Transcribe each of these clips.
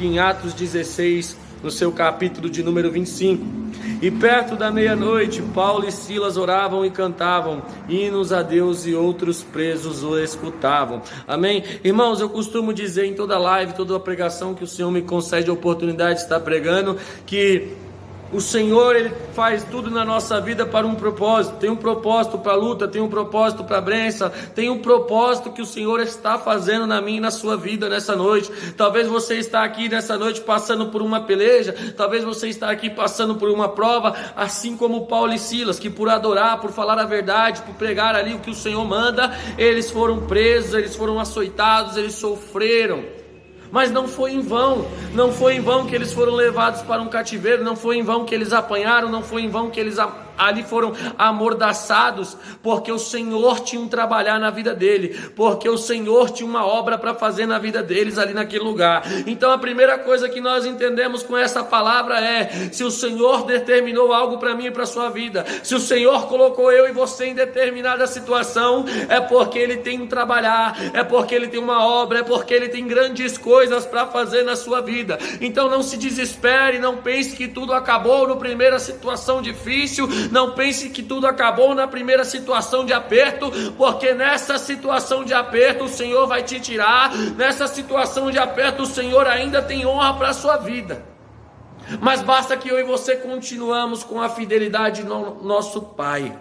que em Atos 16, no seu capítulo de número 25, e perto da meia-noite, Paulo e Silas oravam e cantavam hinos a Deus e outros presos o escutavam. Amém? Irmãos, eu costumo dizer em toda live, toda pregação que o Senhor me concede a oportunidade de estar pregando, que o Senhor, Ele faz tudo na nossa vida para um propósito. Tem um propósito para a luta, tem um propósito para a bênção, tem um propósito que o Senhor está fazendo na minha e na sua vida nessa noite. Talvez você está aqui nessa noite passando por uma peleja, talvez você está aqui passando por uma prova, assim como Paulo e Silas, que por adorar, por falar a verdade, por pregar ali o que o Senhor manda, eles foram presos, eles foram açoitados, eles sofreram. Mas não foi em vão, não foi em vão que eles foram levados para um cativeiro, não foi em vão que eles apanharam, não foi em vão que eles ali foram amordaçados, porque o Senhor tinha um trabalhar na vida dele, porque o Senhor tinha uma obra para fazer na vida deles ali naquele lugar. Então a primeira coisa que nós entendemos com essa palavra é: se o Senhor determinou algo para mim e para a sua vida, se o Senhor colocou eu e você em determinada situação, é porque Ele tem um trabalhar, é porque Ele tem uma obra, é porque Ele tem grandes coisas para fazer na sua vida. Então não se desespere, não pense que tudo acabou na primeira situação difícil, não pense que tudo acabou na primeira situação de aperto, porque nessa situação de aperto o Senhor vai te tirar, nessa situação de aperto o Senhor ainda tem honra para a sua vida. Mas basta que eu e você continuamos com a fidelidade no nosso Pai.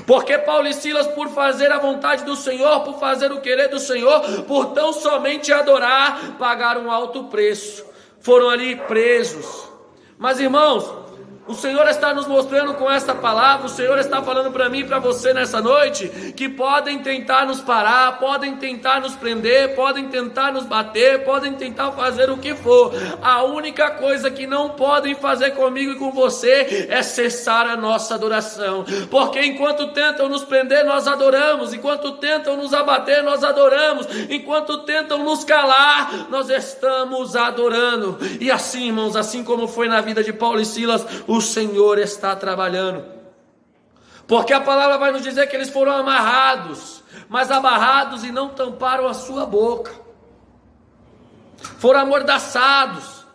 Porque Paulo e Silas, por fazer a vontade do Senhor, por fazer o querer do Senhor, por tão somente adorar, pagaram um alto preço, foram ali presos. Mas irmãos, o Senhor está nos mostrando com essa palavra, o Senhor está falando para mim e para você nessa noite, que podem tentar nos parar, podem tentar nos prender, podem tentar nos bater, podem tentar fazer o que for. A única coisa que não podem fazer comigo e com você é cessar a nossa adoração. Porque enquanto tentam nos prender, nós adoramos. Enquanto tentam nos abater, nós adoramos. Enquanto tentam nos calar, nós estamos adorando. E assim, irmãos, assim como foi na vida de Paulo e Silas, o Senhor está trabalhando. Porque a palavra vai nos dizer que eles foram amarrados, mas amarrados e não tamparam a sua boca. Foram amordaçados,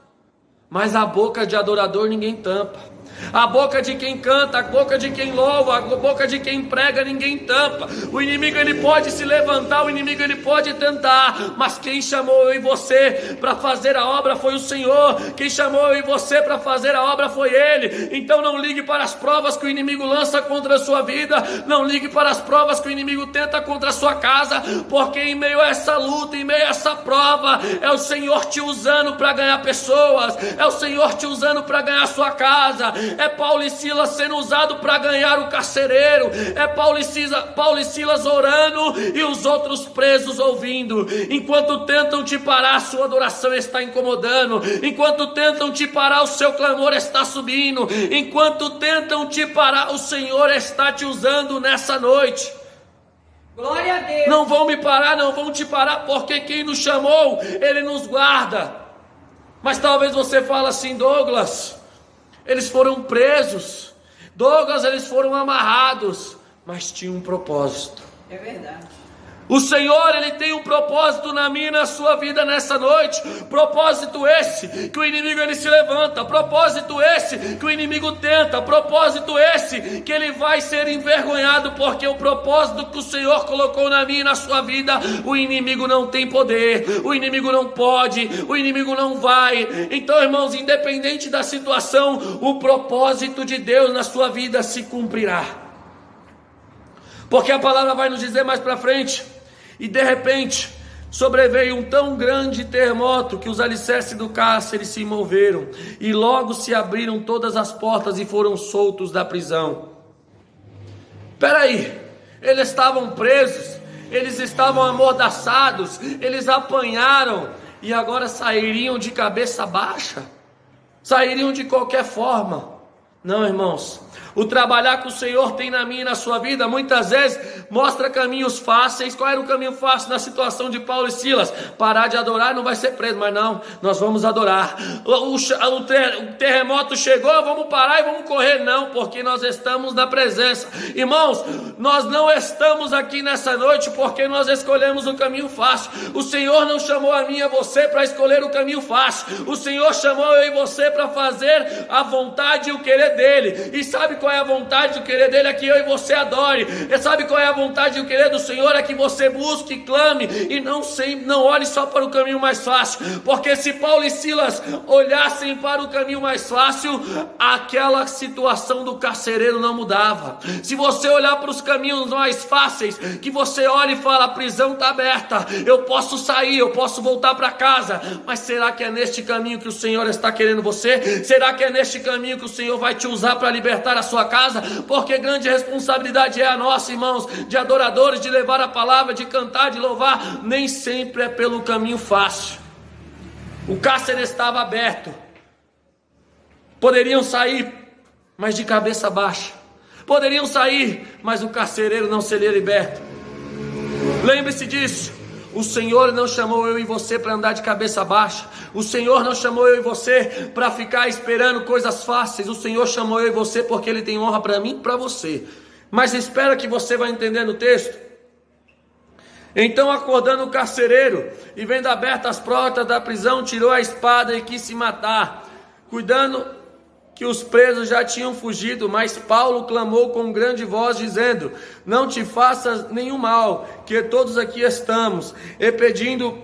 mas a boca de adorador ninguém tampa. A boca de quem canta, a boca de quem louva, a boca de quem prega, ninguém tampa. O inimigo ele pode se levantar, o inimigo ele pode tentar, mas quem chamou eu e você para fazer a obra foi o Senhor. Quem chamou eu e você para fazer a obra foi Ele. Então não ligue para as provas que o inimigo lança contra a sua vida, não ligue para as provas que o inimigo tenta contra a sua casa, porque em meio a essa luta, em meio a essa prova, é o Senhor te usando para ganhar pessoas, é o Senhor te usando para ganhar a sua casa. É Paulo e Silas sendo usado para ganhar o carcereiro. É Paulo e Silas orando e os outros presos ouvindo. Enquanto tentam te parar, a sua adoração está incomodando. Enquanto tentam te parar, o seu clamor está subindo. Enquanto tentam te parar, o Senhor está te usando nessa noite. Glória a Deus. Não vão me parar, não vão te parar, porque quem nos chamou, Ele nos guarda. Mas talvez você fale assim: Douglas, eles foram presos, Douglas, eles foram amarrados, mas tinha um propósito. É verdade. O Senhor, Ele tem um propósito na minha e na sua vida nessa noite. Propósito esse que o inimigo ele se levanta, propósito esse que o inimigo tenta, propósito esse que ele vai ser envergonhado, porque o propósito que o Senhor colocou na minha e na sua vida, o inimigo não tem poder, o inimigo não pode, o inimigo não vai. Então, irmãos, independente da situação, o propósito de Deus na sua vida se cumprirá. Porque a palavra vai nos dizer mais para frente: e de repente sobreveio um tão grande terremoto que os alicerces do cárcere se moveram, e logo se abriram todas as portas e foram soltos da prisão. Peraí, eles estavam presos, eles estavam amordaçados, eles apanharam e agora sairiam de cabeça baixa? Sairiam de qualquer forma? Não, irmãos. O trabalhar que o Senhor tem na minha e na sua vida, muitas vezes mostra caminhos fáceis. Qual era o caminho fácil na situação de Paulo e Silas? Parar de adorar, não vai ser preso, mas não, nós vamos adorar. O terremoto chegou, vamos parar e vamos correr, não, porque nós estamos na presença. Irmãos, nós não estamos aqui nessa noite porque nós escolhemos o caminho fácil. O Senhor não chamou a mim e a você para escolher o caminho fácil. O Senhor chamou eu e você para fazer a vontade e o querer dele. E sabe qual é a vontade e o querer dele? É que eu e você adore. E sabe qual é a vontade e o querer do Senhor? É que você busque, clame e não olhe só para o caminho mais fácil. Porque se Paulo e Silas olhassem para o caminho mais fácil, aquela situação do carcereiro não mudava. Se você olhar para os caminhos mais fáceis, que você olha e fala: a prisão está aberta, eu posso sair, eu posso voltar para casa, mas será que é neste caminho que o Senhor está querendo você? Será que é neste caminho que o Senhor vai te usar para libertar a sua casa? Porque grande responsabilidade é a nossa, irmãos, de adoradores, de levar a palavra, de cantar, de louvar. Nem sempre é pelo caminho fácil. O cárcere estava aberto, poderiam sair, mas de cabeça baixa. Poderiam sair, mas o carcereiro não seria liberto. Lembre-se disso. O Senhor não chamou eu e você para andar de cabeça baixa. O Senhor não chamou eu e você para ficar esperando coisas fáceis. O Senhor chamou eu e você porque Ele tem honra para mim e para você. Mas espera que você vai entender no texto. Então, acordando o carcereiro e vendo abertas as portas da prisão, tirou a espada e quis se matar, cuidando que os presos já tinham fugido. Mas Paulo clamou com grande voz, dizendo: não te faças nenhum mal, que todos aqui estamos. E pedindo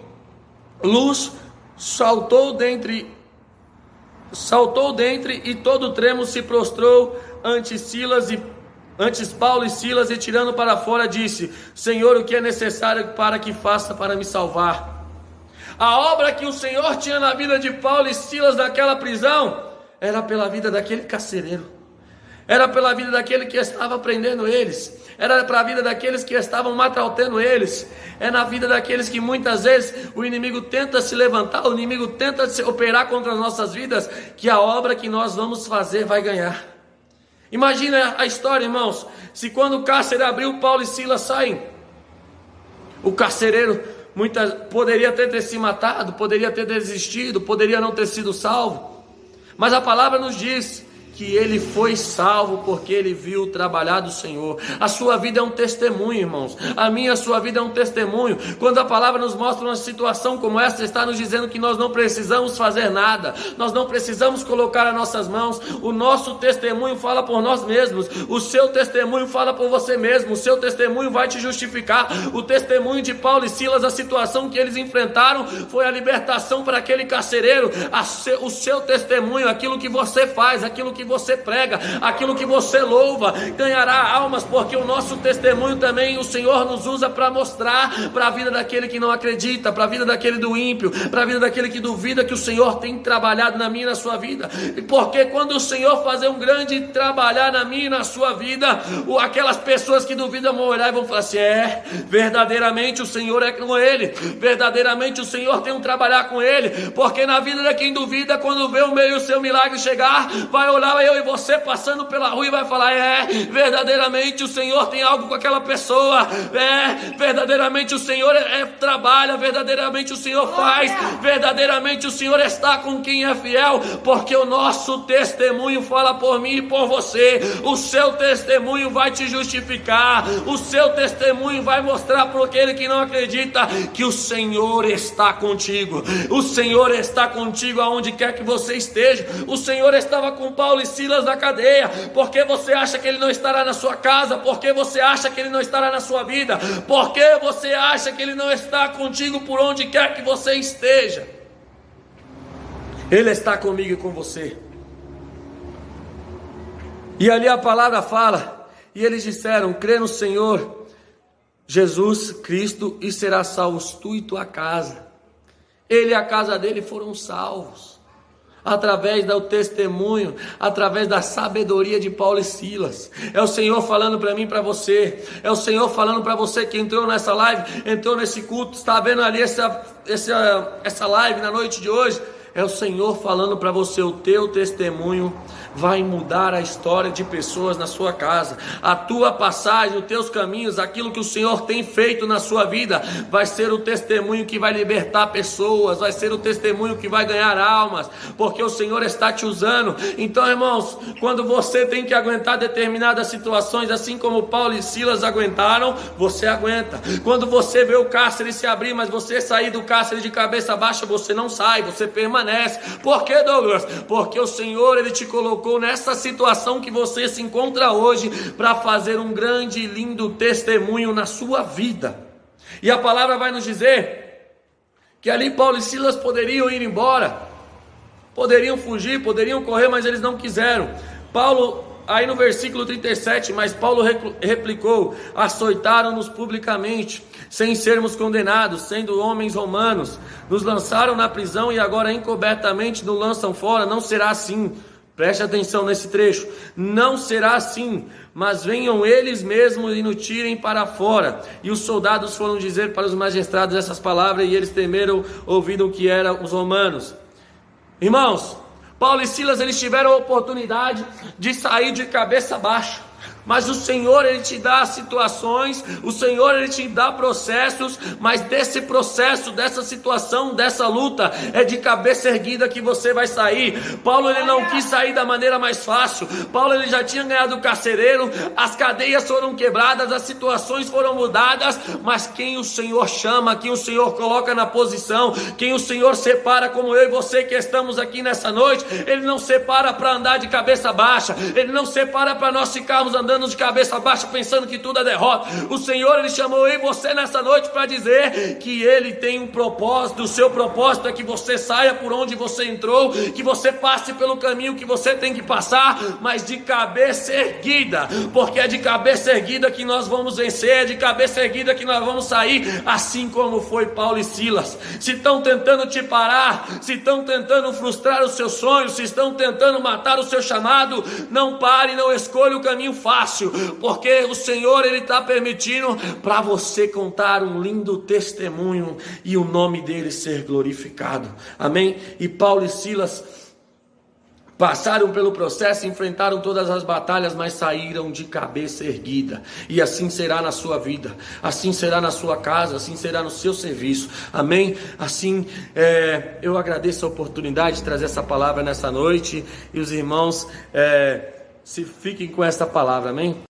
luz, saltou dentre e todo tremo se prostrou antes Paulo e Silas, e tirando para fora disse: Senhor, o que é necessário para que faça para me salvar? A obra que o Senhor tinha na vida de Paulo e Silas naquela prisão era pela vida daquele carcereiro, era pela vida daquele que estava prendendo eles, era para a vida daqueles que estavam maltratando eles, é na vida daqueles que muitas vezes o inimigo tenta se levantar, o inimigo tenta se operar contra as nossas vidas, que a obra que nós vamos fazer vai ganhar. Imagina a história, irmãos, se quando o cárcere abriu, Paulo e Silas saem, o carcereiro poderia ter se matado, poderia ter desistido, poderia não ter sido salvo. Mas a palavra nos diz que ele foi salvo porque ele viu o trabalhar do Senhor. A sua vida é um testemunho, irmãos. A minha, a sua vida é um testemunho. Quando a palavra nos mostra uma situação como essa, está nos dizendo que nós não precisamos fazer nada, nós não precisamos colocar as nossas mãos. O nosso testemunho fala por nós mesmos, o seu testemunho fala por você mesmo, o seu testemunho vai te justificar. O testemunho de Paulo e Silas, a situação que eles enfrentaram foi a libertação para aquele carcereiro. O seu testemunho, aquilo que você faz, aquilo que você prega, aquilo que você louva, ganhará almas, porque o nosso testemunho também o Senhor nos usa para mostrar para a vida daquele que não acredita, para a vida daquele do ímpio, para a vida daquele que duvida que o Senhor tem trabalhado na minha e na sua vida. Porque quando o Senhor fazer um grande trabalhar na minha e na sua vida, aquelas pessoas que duvidam vão olhar e vão falar assim: verdadeiramente o Senhor é com ele, verdadeiramente o Senhor tem um trabalhar com ele. Porque na vida de quem duvida, quando vê o meio o seu milagre chegar, vai olhar eu e você passando pela rua e vai falar: verdadeiramente o Senhor tem algo com aquela pessoa, verdadeiramente o Senhor trabalha, verdadeiramente o Senhor faz, verdadeiramente o Senhor está com quem é fiel, porque o nosso testemunho fala por mim e por você. O seu testemunho vai te justificar, o seu testemunho vai mostrar para aquele que não acredita que o Senhor está contigo. O Senhor está contigo aonde quer que você esteja. O Senhor estava com Paulo e Silas na cadeia. Porque você acha que ele não estará na sua casa? Porque você acha que ele não estará na sua vida? Porque você acha que ele não está contigo por onde quer que você esteja? Ele está comigo e com você. E ali a palavra fala: e eles disseram: crê no Senhor Jesus Cristo e serás salvos tu e tua casa. Ele e a casa dele foram salvos através do testemunho, através da sabedoria de Paulo e Silas. É o Senhor falando para mim e para você. É o Senhor falando para você que entrou nessa live, entrou nesse culto, está vendo ali essa live na noite de hoje. É o Senhor falando para você: o teu testemunho vai mudar a história de pessoas na sua casa. A tua passagem, os teus caminhos, aquilo que o Senhor tem feito na sua vida, vai ser o testemunho que vai libertar pessoas, vai ser o testemunho que vai ganhar almas, porque o Senhor está te usando. Então, irmãos, quando você tem que aguentar determinadas situações, assim como Paulo e Silas aguentaram, você aguenta. Quando você vê o cárcere se abrir, mas você sair do cárcere de cabeça baixa, você não sai, você permanece. Por quê, Douglas? Porque o Senhor, Ele te colocou nessa situação que você se encontra hoje, para fazer um grande e lindo testemunho na sua vida. E a palavra vai nos dizer que ali Paulo e Silas poderiam ir embora, poderiam fugir, poderiam correr, mas eles não quiseram. Paulo, aí no versículo 37, mas Paulo replicou: açoitaram-nos publicamente, sem sermos condenados, sendo homens romanos, nos lançaram na prisão e agora encobertamente nos lançam fora. Não será assim. Preste atenção nesse trecho: não será assim, mas venham eles mesmos e nos tirem para fora. E os soldados foram dizer para os magistrados essas palavras, e eles temeram, ouvindo que eram os romanos. Irmãos, Paulo e Silas, eles tiveram a oportunidade de sair de cabeça baixa, mas o Senhor, Ele te dá situações, o Senhor, Ele te dá processos, mas desse processo, dessa situação, dessa luta, é de cabeça erguida que você vai sair. Paulo, ele não quis sair da maneira mais fácil. Paulo, ele já tinha ganhado o carcereiro, as cadeias foram quebradas, as situações foram mudadas, mas quem o Senhor chama, quem o Senhor coloca na posição, quem o Senhor separa, como eu e você que estamos aqui nessa noite, Ele não separa para andar de cabeça baixa, Ele não separa para nós ficarmos andando de cabeça baixa pensando que tudo é derrota. O Senhor, Ele chamou eu e você nessa noite para dizer que Ele tem um propósito. O seu propósito é que você saia por onde você entrou, que você passe pelo caminho que você tem que passar, mas de cabeça erguida, porque é de cabeça erguida que nós vamos vencer, é de cabeça erguida que nós vamos sair, assim como foi Paulo e Silas. Se estão tentando te parar, se estão tentando frustrar os seus sonhos, se estão tentando matar o seu chamado, não pare, não escolha o caminho fácil, porque o Senhor, Ele está permitindo para você contar um lindo testemunho e o nome dele ser glorificado. Amém? E Paulo e Silas passaram pelo processo, enfrentaram todas as batalhas, mas saíram de cabeça erguida. E assim será na sua vida, assim será na sua casa, assim será no seu serviço. Amém? Assim, eu agradeço a oportunidade de trazer essa palavra nessa noite, e os irmãos se fiquem com essa palavra, amém?